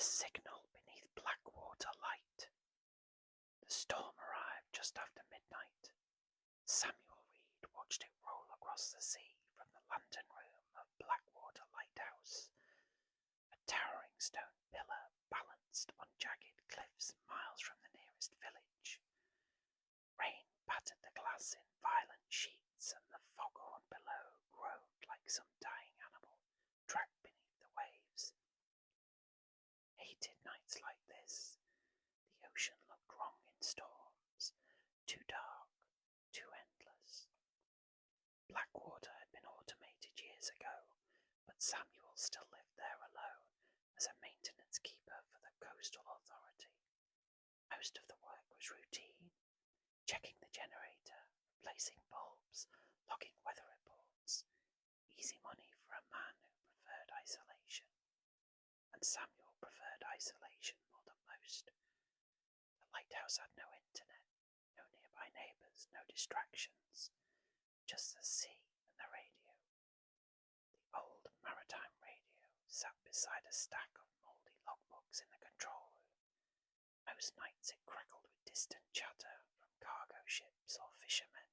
The signal beneath BlackWater light. The storm arrived just after midnight. Samuel Reed watched it roll across the sea from the lantern room of BlackWater Lighthouse. A towering stone pillar balanced on jagged cliffs miles from the nearest village. Rain battered the glass in violent sheets, and the foghorn below groaned like some dying animal trapped beneath the waves. Hated nights like this. The ocean looked wrong in storms, too dark, too endless. BlackWater had been automated years ago, but Samuel still lived there alone as a maintenance keeper for the coastal authority. Most of the work was routine, checking the generator, replacing bulbs, logging weather reports. Easy money for a man who preferred isolation. And Samuel preferred isolation more than most. The lighthouse had no internet, no nearby neighbours, no distractions, just the sea and the radio. The old maritime radio sat beside a stack of mouldy logbooks in the control room. Most nights it crackled with distant chatter from cargo ships or fishermen.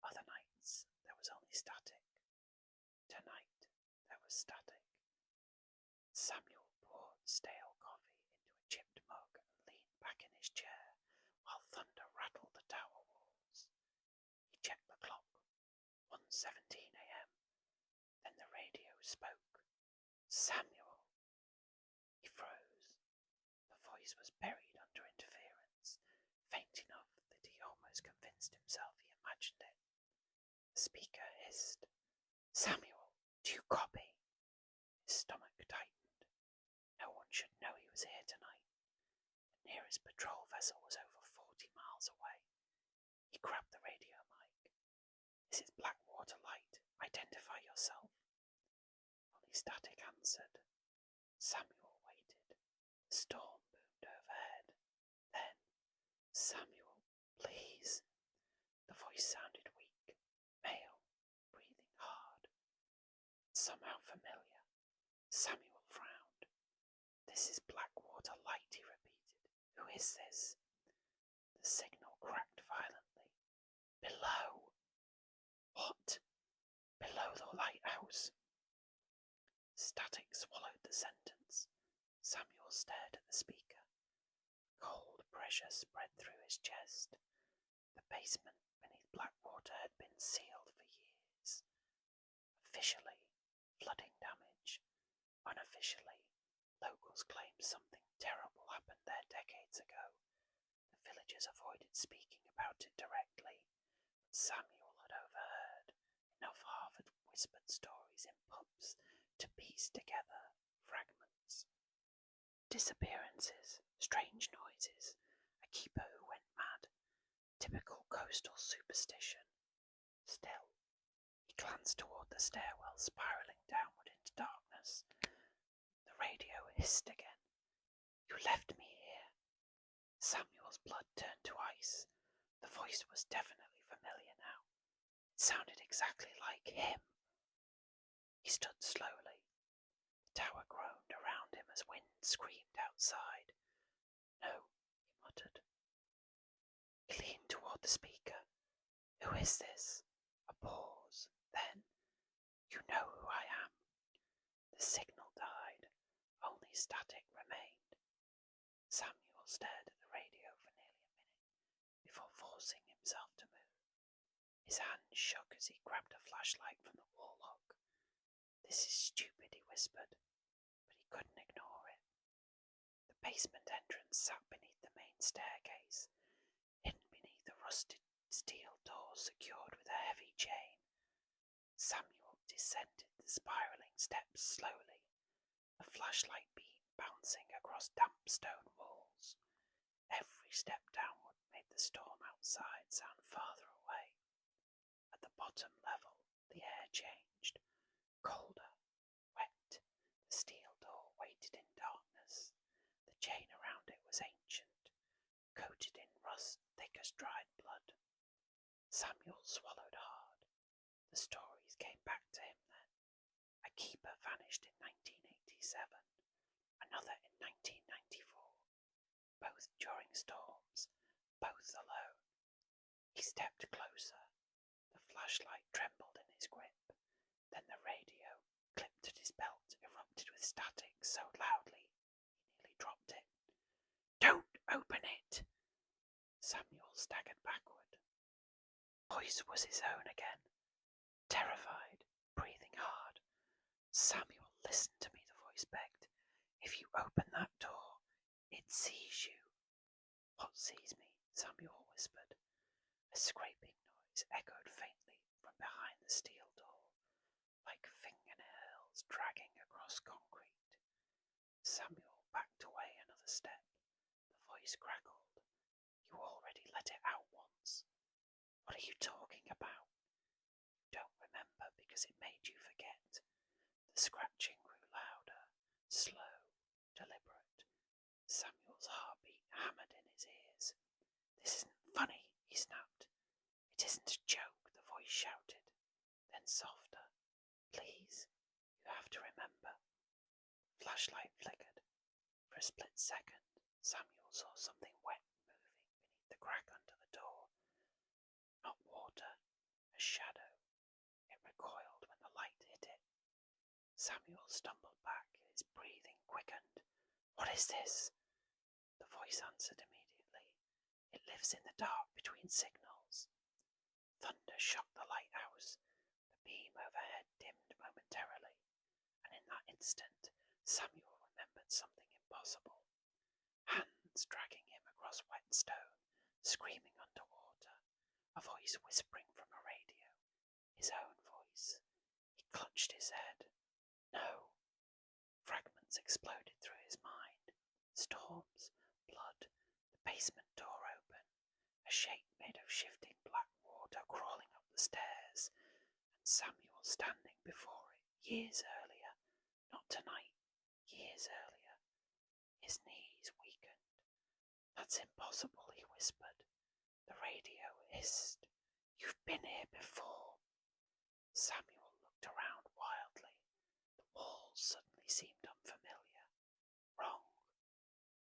Other nights there was only static. Tonight there was static. Samuel poured stale coffee into a chipped mug and leaned back in his chair while thunder rattled the tower walls. He checked the clock. 1:17 a.m. Then the radio spoke. Samuel! He froze. The voice was buried under interference, faint enough that he almost convinced himself he imagined it. The speaker hissed. Samuel, do you copy? His stomach tightened. No one should know he was here tonight. The nearest patrol vessel was over 40 miles away. He grabbed the radio mic. This is BlackWater Light. Identify yourself. Only static answered. Samuel waited. The storm boomed overhead. Then, Samuel, please. The voice sounded weak, male, breathing hard. Somehow familiar. Samuel frowned. This is BlackWater Light, he repeated. Who is this? The signal cracked violently. Below. What? Below the lighthouse. Static swallowed the sentence. Samuel stared at the speaker. Cold pressure spread through his chest. The basement beneath BlackWater had been sealed for years. Officially, flooding damage. Unofficially, locals claimed something terrible happened there decades ago. The villagers avoided speaking about it directly, but Samuel had overheard enough half-whispered stories in pubs to piece together fragments. Disappearances, strange noises, a keeper who went mad. Typical coastal superstition. Still, he glanced toward the stairwell spiralling downward into darkness. The radio hissed again. You left me here. Samuel's blood turned to ice. The voice was definitely familiar now. It sounded exactly like him. He stood slowly. The tower groaned around him as wind screamed outside. No, he muttered. He leaned toward the speaker. Who is this? A pause. Then, you know who I am. The signal died. Only static remained. Samuel stared at the radio for nearly a minute before forcing himself to move. His hand shook as he grabbed a flashlight from the wall hook. This is stupid, he whispered, but he couldn't ignore it. The basement entrance sat beneath the main staircase, hidden beneath a rusted steel door secured with a heavy chain. Samuel descended the spiraling steps slowly, the flashlight beam bouncing across damp stone walls. Every step downward made the storm outside sound farther away. At the bottom level, the air changed. Colder, wet, the steel door waited in darkness. The chain around it was ancient, coated in rust thick as dried blood. Samuel swallowed hard. The stories came back to him then. A keeper vanished in 1987, another in 19 both during storms, both alone. He stepped closer. The flashlight trembled in his grip. Then the radio, clipped at his belt, erupted with static so loudly he nearly dropped it. "Don't open it!" Samuel staggered backward. The voice was his own again, terrified, breathing hard. "Samuel, listen to me," the voice begged. "If you open that door, it sees you." "What sees me?" Samuel whispered. A scraping noise echoed faintly from behind the steel door, like fingernails dragging across concrete. Samuel backed away another step. The voice crackled. "You already let it out once. What are you talking about?" "You don't remember because it made you forget." The scratching grew louder, slow, deliberate. Samuel's heartbeat hammered in his ears. "This isn't funny," he snapped. "It isn't a joke," the voice shouted. Then softer. "Please, you have to remember." The flashlight flickered. For a split second, Samuel saw something wet moving beneath the crack under the door. Not water, a shadow. It recoiled when the light hit it. Samuel stumbled back, his breathing quickened. "What is this?" The voice answered immediately. "It lives in the dark between signals." Thunder shocked the lighthouse. The beam overhead dimmed momentarily, and in that instant Samuel remembered something impossible. Hands dragging him across wet stone, screaming underwater, a voice whispering from a radio, his own voice. He clutched his head. No. Fragments exploded through his mind. Storms, blood, the basement door open, a shape made of shifting black water crawling up the stairs, and Samuel standing before it years earlier, not tonight, years earlier. His knees weakened. "That's impossible," he whispered. The radio hissed. "You've been here before." Samuel looked around wildly. The walls suddenly seemed unfamiliar. Wrong.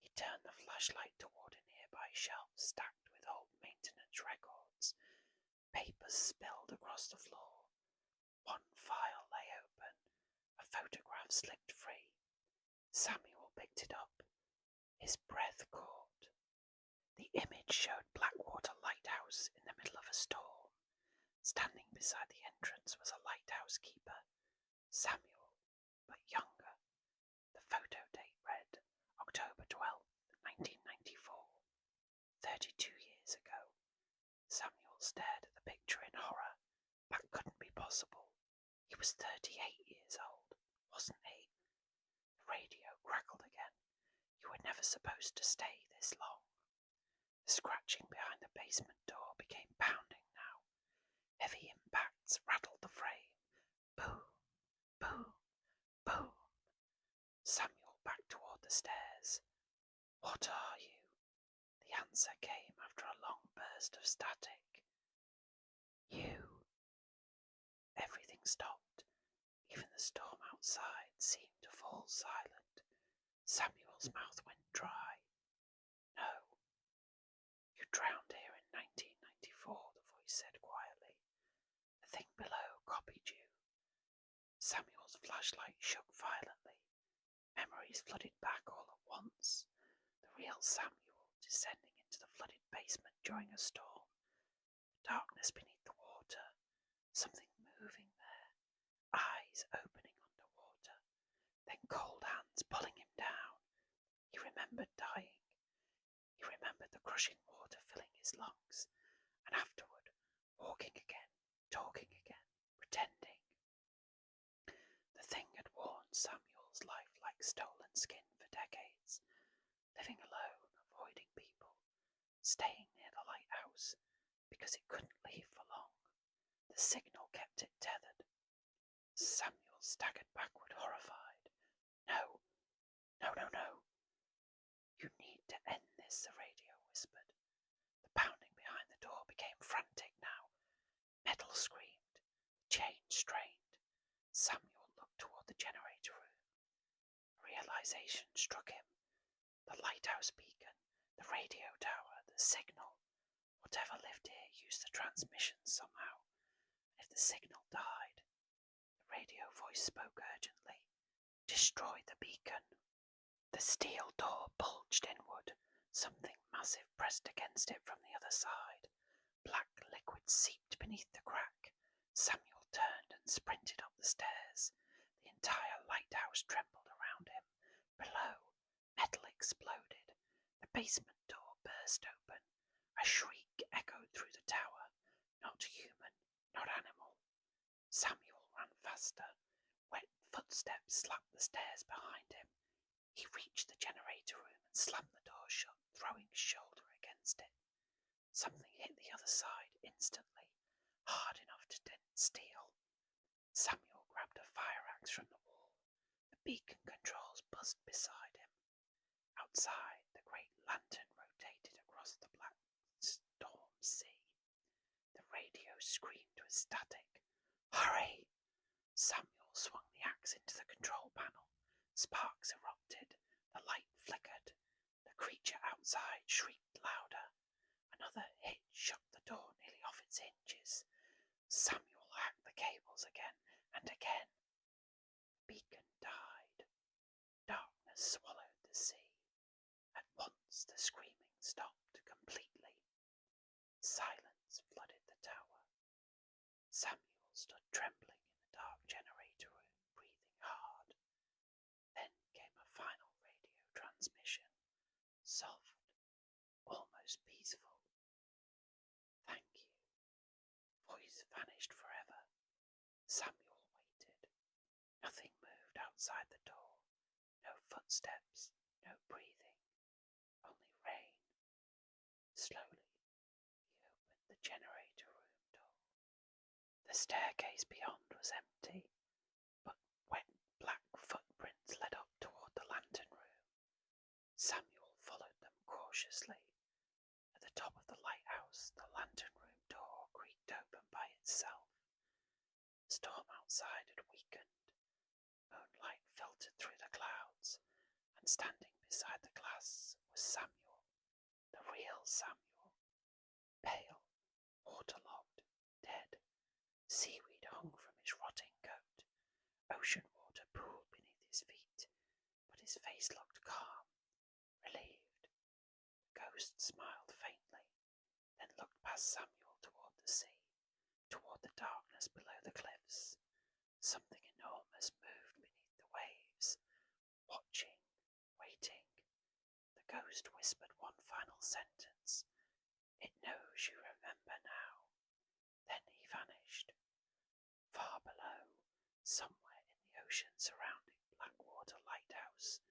He turned the flashlight toward a nearby shelf stacked with old maintenance records. Papers spilled across the floor. One file lay open. A photograph slipped free. Samuel picked it up. His breath caught. The image showed BlackWater lighthouse in the middle of a storm. Standing beside the entrance was a lighthouse keeper, Samuel, but younger. The photo date read October 12th, 1994. 32 years ago. Samuel stared at the picture in horror. That couldn't be possible. He was 38 years old, wasn't he? The radio crackled again. "You were never supposed to stay this long." The scratching behind the basement door became pounding now. Heavy impacts rattled the frame. Boom, boom, boom. Samuel backed toward the stairs. "What are you?" The answer came after a long burst of static. "You." Everything stopped. Even the storm outside seemed to fall silent. Samuel's mouth went dry. "No. You drowned here in 1994, the voice said quietly. "The thing below copied you." Samuel's flashlight shook violently. Memories flooded back all at once. The real Samuel descending into the flooded basement during a storm. The darkness beneath the water. Something moving there. Eyes opening underwater. Then cold hands pulling him down. He remembered dying. He remembered the crushing water filling his lungs. And afterward, walking again, talking again, pretending. The thing had worn Samuel's life like stolen skin for decades. Living alone, avoiding people. Staying near the lighthouse because it couldn't leave for long. The signal kept it tethered. Samuel staggered backward, horrified. "No, no, no, no. You need to end this," the radio whispered. The pounding behind the door became frantic now. Metal screamed. The chain strained. Samuel looked toward the generator room. Realization struck him. The lighthouse beacon, The radio tower, the signal, whatever lived here used the transmission somehow. If the signal died, the radio voice spoke urgently. Destroy the beacon. The steel door bulged inward. Something massive pressed against it from the other side. Black liquid seeped beneath the crack. Samuel turned and sprinted up the stairs. The entire lighthouse trembled around him. Below, metal exploded. The basement door burst open. A shriek echoed through the tower. Not human, not animal. Samuel ran faster. Wet footsteps slapped the stairs behind him. He reached the generator room and slammed the door shut, throwing his shoulder against it. Something hit the other side instantly, hard enough to dent steel. Samuel grabbed a fire axe from the wall. The beacon controls buzzed beside him. Outside, the great lantern rotated across the black storm sea. The radio screamed with static. Hurry! Samuel swung the axe into the control panel. Sparks erupted. The light flickered. The creature outside shrieked louder. Another hit shook the door nearly off its hinges. Samuel hacked the cables again and again. The beacon died. Darkness swallowed the sea. At once the screaming stopped completely. Silence flooded the tower. Samuel stood trembling in the dark generator room, breathing hard. Then came a final radio transmission, soft, almost peaceful. Thank you. Voice vanished forever. Samuel waited. Nothing moved outside the door. No footsteps, no breathing, only rain. Slowly, he opened the generator room door. The staircase beyond was empty, but wet black footprints led up toward the lantern room. Samuel followed them cautiously. At the top of the lighthouse, the lantern room door creaked open by itself. The storm outside had weakened. Moonlight filtered through the clouds, and standing beside the glass was Samuel, the real Samuel, pale, waterlogged, dead. Seaweed hung from his rotting coat. Ocean water pooled beneath his feet, but his face looked calm, relieved. The ghost smiled faintly, then looked past Samuel toward the sea, toward the darkness below the cliffs. Something enormous moved beneath the waves, watching, waiting. The ghost whispered one final sentence. It knows you remember now. Then he vanished. Far below, somewhere in the ocean surrounding BlackWater Lighthouse,